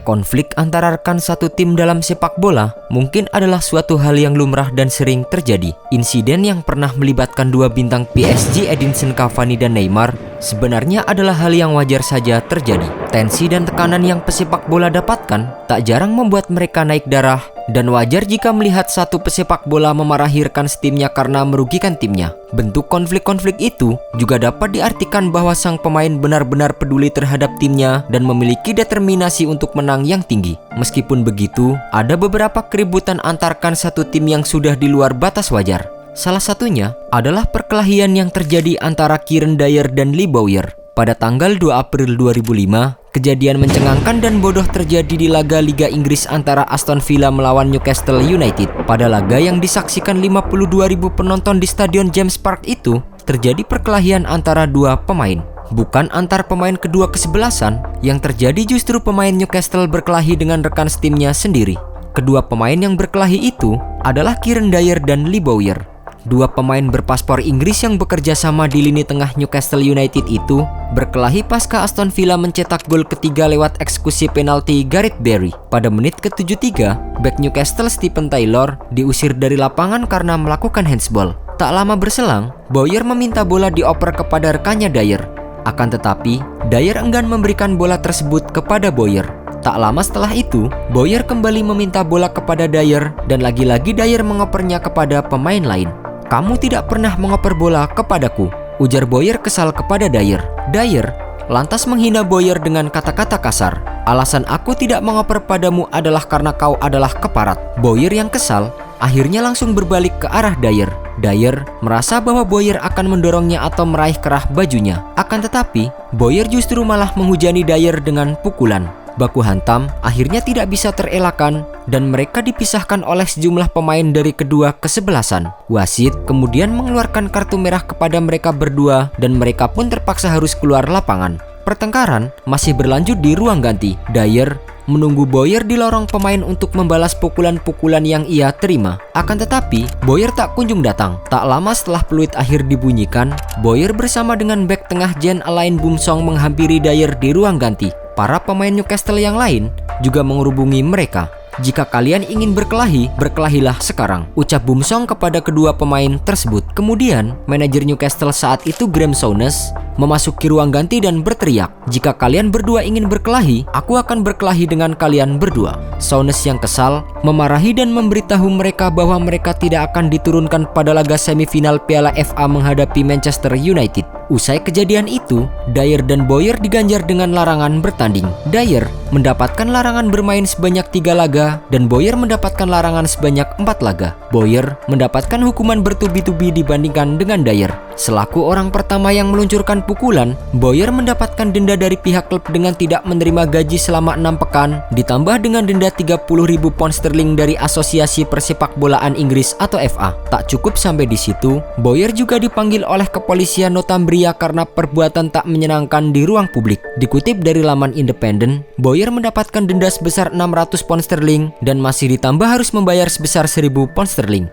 Konflik antara rekan satu tim dalam sepak bola mungkin adalah suatu hal yang lumrah dan sering terjadi. Insiden yang pernah melibatkan dua bintang PSG Edinson Cavani dan Neymar sebenarnya adalah hal yang wajar saja terjadi. Tensi dan tekanan yang pesepak bola dapatkan tak jarang membuat mereka naik darah, dan wajar jika melihat satu pesepak bola memarahi rekan setimnya karena merugikan timnya. Bentuk konflik-konflik itu juga dapat diartikan bahwa sang pemain benar-benar peduli terhadap timnya dan memiliki determinasi untuk menang yang tinggi. Meskipun begitu, ada beberapa keributan antar rekan satu tim yang sudah di luar batas wajar. Salah satunya adalah perkelahian yang terjadi antara Kieran Dyer dan Lee Bowyer. Pada tanggal 2 April 2005, kejadian mencengangkan dan bodoh terjadi di laga Liga Inggris antara Aston Villa melawan Newcastle United. Pada laga yang disaksikan 52.000 penonton di Stadion James Park itu, terjadi perkelahian antara dua pemain. Bukan antar pemain kedua kesebelasan, yang terjadi justru pemain Newcastle berkelahi dengan rekan setimnya sendiri. Kedua pemain yang berkelahi itu adalah Kieran Dyer dan Lee Bowyer. Dua pemain berpaspor Inggris yang bekerja sama di lini tengah Newcastle United itu berkelahi pasca Aston Villa mencetak gol ketiga lewat eksekusi penalti Gareth Barry. Pada menit ke-73, bek Newcastle Stephen Taylor diusir dari lapangan karena melakukan handsball. Tak lama berselang, Bowyer meminta bola dioper kepada rekannya Dyer. Akan tetapi, Dyer enggan memberikan bola tersebut kepada Bowyer. Tak lama setelah itu, Bowyer kembali meminta bola kepada Dyer dan lagi-lagi Dyer mengopernya kepada pemain lain. "Kamu tidak pernah mengoper bola kepadaku," ujar Bowyer kesal kepada Dyer. Dyer lantas menghina Bowyer dengan kata-kata kasar. "Alasan aku tidak mengoper padamu adalah karena kau adalah keparat." Bowyer yang kesal akhirnya langsung berbalik ke arah Dyer. Dyer merasa bahwa Bowyer akan mendorongnya atau meraih kerah bajunya. Akan tetapi, Bowyer justru malah menghujani Dyer dengan pukulan. Baku hantam akhirnya tidak bisa terelakkan dan mereka dipisahkan oleh sejumlah pemain dari kedua kesebelasan. Wasit kemudian mengeluarkan kartu merah kepada mereka berdua dan mereka pun terpaksa harus keluar lapangan. Pertengkaran masih berlanjut di ruang ganti. Dyer menunggu Bowyer di lorong pemain untuk membalas pukulan-pukulan yang ia terima. Akan tetapi, Bowyer tak kunjung datang. Tak lama setelah peluit akhir dibunyikan, Bowyer bersama dengan bek tengah Jean-Alain Boumsong menghampiri Dyer di ruang ganti. Para pemain Newcastle yang lain juga mengerubungi mereka. "Jika kalian ingin berkelahi, berkelahilah sekarang," ucap Boumsong kepada kedua pemain tersebut. Kemudian, manajer Newcastle saat itu Graeme Souness memasuki ruang ganti dan berteriak, "Jika kalian berdua ingin berkelahi, aku akan berkelahi dengan kalian berdua." Souness yang kesal memarahi dan memberitahu mereka bahwa mereka tidak akan diturunkan pada laga semifinal Piala FA menghadapi Manchester United. Usai kejadian itu, Dyer dan Bowyer diganjar dengan larangan bertanding. Dyer mendapatkan larangan bermain sebanyak 3 laga dan Bowyer mendapatkan larangan sebanyak 4 laga. Bowyer mendapatkan hukuman bertubi-tubi dibandingkan dengan Dyer. Selaku orang pertama yang meluncurkan pukulan, Bowyer mendapatkan denda dari pihak klub dengan tidak menerima gaji selama 6 pekan, ditambah dengan denda 30.000 pound sterling dari Asosiasi Persepak Bolaan Inggris atau FA. Tak cukup sampai di situ, Bowyer juga dipanggil oleh kepolisian Northumbria karena perbuatan tak menyenangkan di ruang publik. Dikutip dari laman Independent, Bowyer mendapatkan denda sebesar 600 pound sterling dan masih ditambah harus membayar sebesar 1.000 pound sterling.